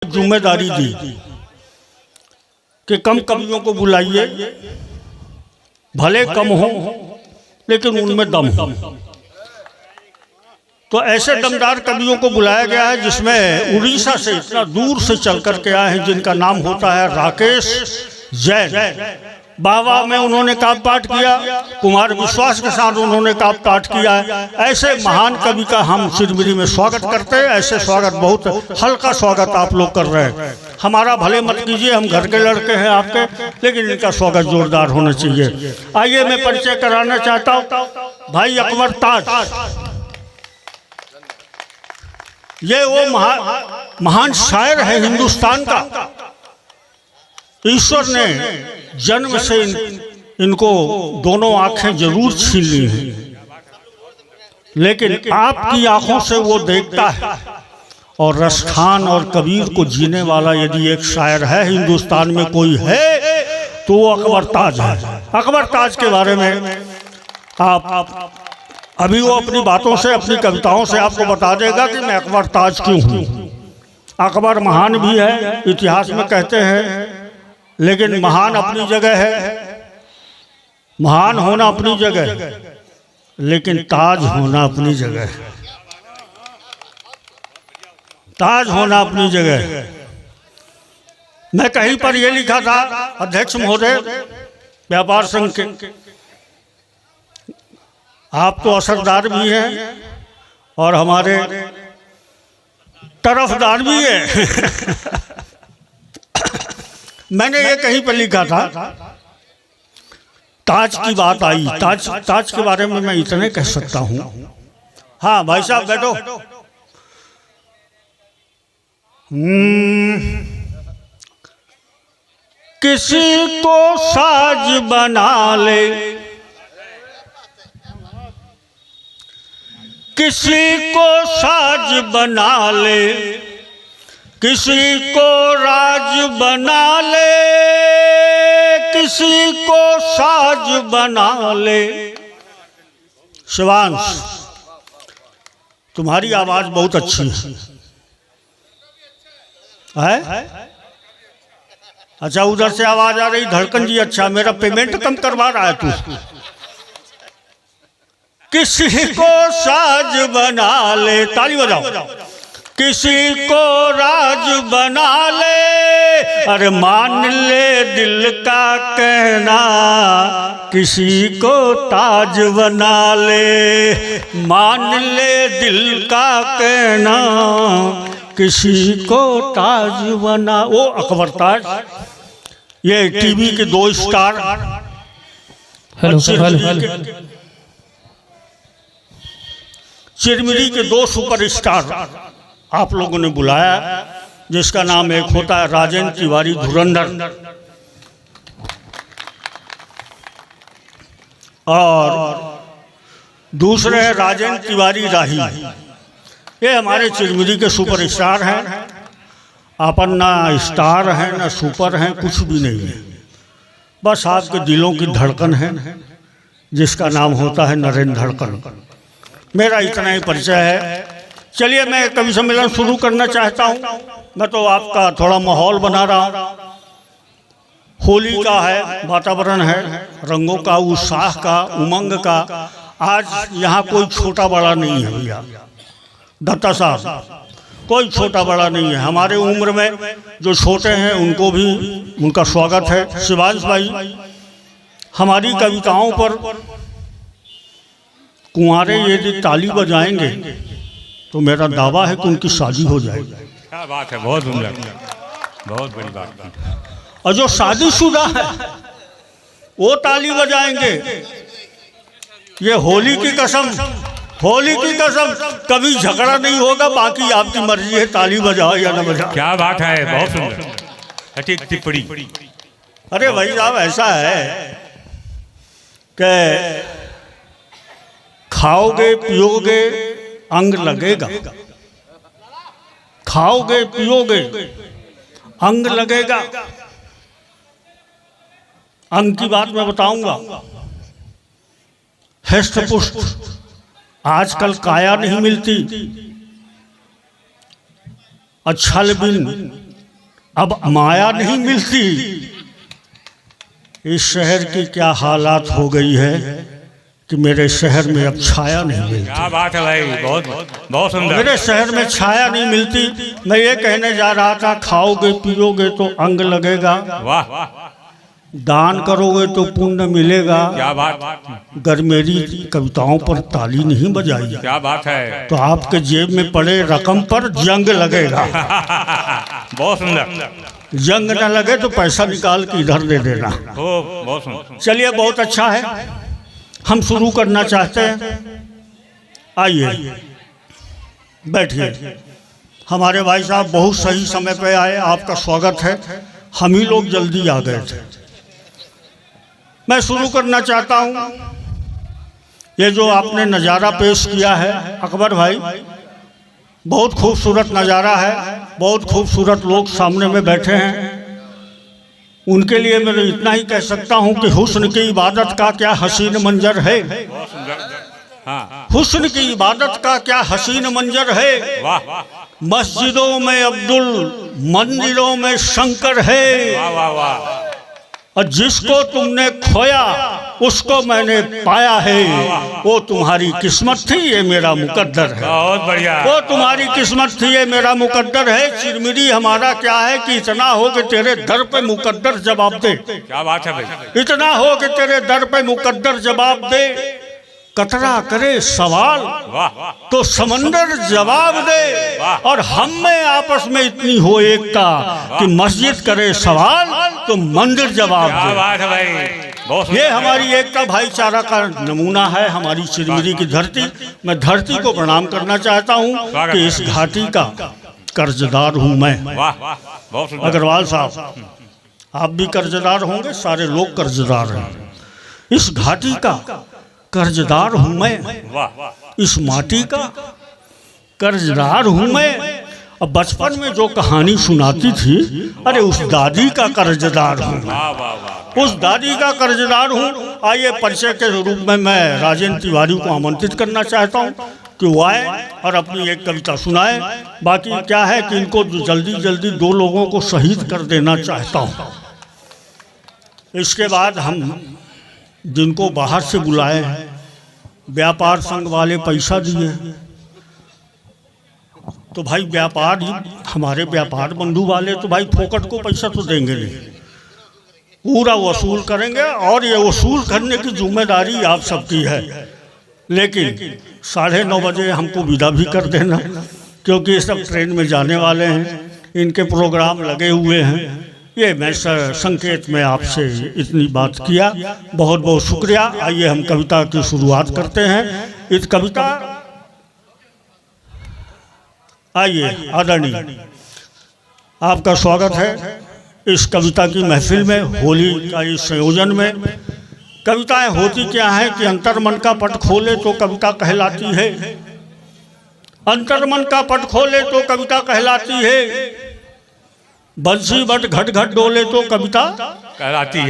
जिम्मेदारी दी कि कम कवियों को बुलाइए, भले कम हो लेकिन उनमें दम हो। तो ऐसे दमदार कवियों को बुलाया गया है जिसमें उड़ीसा से इतना दूर से चल कर के आए हैं, जिनका नाम होता है राकेश जैन। बाबा में उन्होंने काव्य पाठ किया, कुमार विश्वास के साथ उन्होंने काव्य पाठ किया है। ऐसे महान कवि का हम चिरमिरी में स्वागत करते हैं। ऐसे स्वागत, बहुत हल्का स्वागत आप लोग कर रहे हैं। हमारा भले मत कीजिए, हम घर के लड़के हैं आपके, लेकिन इनका स्वागत जोरदार होना चाहिए। आइए मैं परिचय कराना चाहता हूँ भाई अकबर ताज। ये वो महान शायर है हिंदुस्तान का। ईश्वर ने जन्म से इनको दोनों आंखें जरूर छीन ली हैं, लेकिन आपकी आंखों से वो देखता है। और रसखान और कबीर को जीने वाला यदि एक शायर है हिंदुस्तान में कोई है तो वो अकबर ताज है। अकबर ताज के बारे में आप अभी वो अपनी बातों से, अपनी कविताओं से आपको बता देगा कि मैं अकबर ताज क्यों हूँ। अकबर महान भी है, इतिहास में कहते हैं, लेकिन महान अपनी जगह है, महान होना अपनी जगह है, लेकिन ताज होना अपनी जगह है। ताज होना अपनी जगह है। मैं कहीं पर यह लिखा था, अध्यक्ष महोदय व्यापार संघ के, आप तो असरदार भी हैं और हमारे तरफदार भी हैं। मैंने ये कहीं पर लिखा था, ताज की बात आई। ताज के बारे में मैं इतने कह सकता हूं। हाँ भाई साहब बैठो। किसी को साज बना ले, किसी को साज बना ले, किसी को राज बना ले, किसी को साज बना ले। शिवांश, तुम्हारी आवाज बहुत अच्छी है। अच्छा, उधर से आवाज आ रही। धड़कन जी, अच्छा मेरा पेमेंट कम करवा रहा है तू। किसी को साज बना ले, ताली बजाओ। किसी को राज बना ले, अरे मान ले दिल का कहना, किसी को ताज बना ले। मान ले दिल का कहना, किसी को ताज बना। वो अकबर ताज, ये टीवी के 2 स्टार, चिरमिरी के 2 सुपरस्टार आप लोगों ने बुलाया, जिसका नाम एक होता है राजेंद्र तिवारी धुरंधर और दूसरे हैं राजेंद्र तिवारी राही। ये हमारे चिरमिरी के सुपरस्टार हैं। अपन ना स्टार हैं ना सुपर हैं, कुछ भी नहीं है, बस आपके दिलों की धड़कन है, जिसका नाम होता है नरेंद्र धड़कन। मेरा इतना ही परिचय है। चलिए मैं कवि सम्मेलन शुरू करना चाहता हूँ। मैं तो आपका थोड़ा माहौल बना रहा हूँ। होली का है वातावरण है, रंगों का, उत्साह का, उमंग का। आज यहाँ कोई छोटा बड़ा नहीं है भैया, दत्ता साहब, कोई छोटा बड़ा नहीं है। हमारे उम्र में जो छोटे हैं उनको भी उनका स्वागत है। शिवांश भाई, हमारी कविताओं पर कुंवारे यदि ताली बजाएंगे तो मेरा दावा है कि उनकी शादी हो जाएगी। क्या बात है, बहुत उम्दा, बहुत बड़ी बात। और जो शादीशुदा है वो ताली बजाएंगे। ये होली की कसम, होली की कसम, कभी झगड़ा नहीं होगा। बाकी आपकी मर्जी है, ताली बजाओ या न बजाओ। क्या बात है, बहुत सुंदर, सटीक टिप्पणी। अरे भाई साहब, ऐसा है कि खाओगे पियोगे अंग लगेगा, खाओगे पियोगे अंग लगेगा। अंग की बात मैं बताऊंगा। हृष्ट पुष्ट आजकल काया नहीं मिलती। अच्छल बिन अब माया नहीं मिलती। इस शहर की क्या हालात हो गई है कि मेरे शहर में अब छाया नहीं मिलती। क्या बात है भाई, बहुत बहुत सुंदर। मेरे शहर में छाया नहीं मिलती। मैं ये कहने जा रहा था, खाओगे पियोगे तो अंग लगेगा, वाह, दान करोगे तो पुण्य मिलेगा। क्या बात, अगर मेरी कविताओं पर ताली नहीं बजाई क्या बात है। तो आपके जेब में पड़े रकम पर जंग लगेगा। बहुत सुंदर। जंग न लगे तो पैसा निकाल के इधर दे देना। हो, बहुत सुंदर। चलिए, बहुत अच्छा है। हम शुरू करना चाहते हैं। आइए बैठिए। हमारे भाई साहब बहुत सही समय पे आए, आपका स्वागत है। हम ही लोग जल्दी आ गए थे। मैं शुरू करना चाहता हूँ। ये जो आपने नज़ारा पेश किया है अकबर भाई, बहुत खूबसूरत नज़ारा है। बहुत खूबसूरत लोग सामने में बैठे हैं। उनके लिए मैं इतना ही कह सकता हूँ कि हुस्न की इबादत का क्या हसीन मंजर है। बहुत सुंदर। हाँ, हुस्न की इबादत का क्या हसीन मंजर है। वाह मस्जिदों में अब्दुल, मंदिरों में शंकर है। वाह वाह वाह। और जिसको तुमने खोया उसको मैंने पाया है। वो तुम्हारी किस्मत थी, ये मेरा मुकद्दर है। बहुत बढ़िया। वो तुम्हारी किस्मत थी, ये मेरा मुकद्दर है। चिरमिरी हमारा क्या है कि इतना हो कि तेरे दर पे मुकद्दर जवाब दे। क्या बात है भाई। इतना हो कि तेरे दर पे मुकद्दर जवाब दे। कतरा करे सवाल वाह, तो समंदर जवाब दे। और हम में आपस में इतनी हो एकता कि मस्जिद करे सवाल तो मंदिर जवाब क्या दे। बात है भाई, बहुत सुंदर। ये हमारी एकता भाईचारा का नमूना है, हमारी चिरमिरी की धरती। मैं धरती को प्रणाम करना चाहता हूँ कि इस घाटी का कर्जदार हूँ मैं। वाह, बहुत सुंदर। अग्रवाल साहब, आप भी कर्जदार होंगे, सारे लोग कर्जदार हैं। इस घाटी का कर्जदार हूँ मैं, वाह, इस माटी का कर्जदार हूँ मैं। अब बचपन में जो कहानी सुनाती थी, अरे उस दादी का कर्जदार हूँ। वाह वाह वाह। उस दादी का कर्जदार हूँ। आइए, परिचय के रूप में मैं राजेंद्र तिवारी को आमंत्रित करना चाहता हूँ कि वो आए और अपनी एक कविता सुनाए। बाकी क्या है कि इनको जल्दी जल्दी दो लोगों को शहीद कर देना चाहता हूँ। इसके बाद हम जिनको बाहर से बुलाए हैं, व्यापार संघ वाले पैसा दिए, तो भाई व्यापार ही हमारे व्यापार बंधु वाले तो भाई फोकट को पैसा तो देंगे नहीं, पूरा वसूल करेंगे। और ये वसूल करने की जिम्मेदारी आप सबकी है। लेकिन 9:30 बजे हमको विदा भी कर देना, क्योंकि ये सब ट्रेन में जाने वाले हैं, इनके प्रोग्राम लगे हुए हैं। ये मैं संकेत में आपसे इतनी बात किया। बहुत बहुत शुक्रिया। आइए हम कविता की शुरुआत करते हैं। इस कविता, आइए आदरणीय, आपका स्वागत है इस कविता की महफिल में, होली का इस संयोजन में। कविताएं होती क्या है कि अंतर्मन का पट खोले तो कविता कहलाती है। अंतर्मन का पट खोले तो कविता कहलाती है। बंसी बट घट घट डोले तो कविता कहलाती है।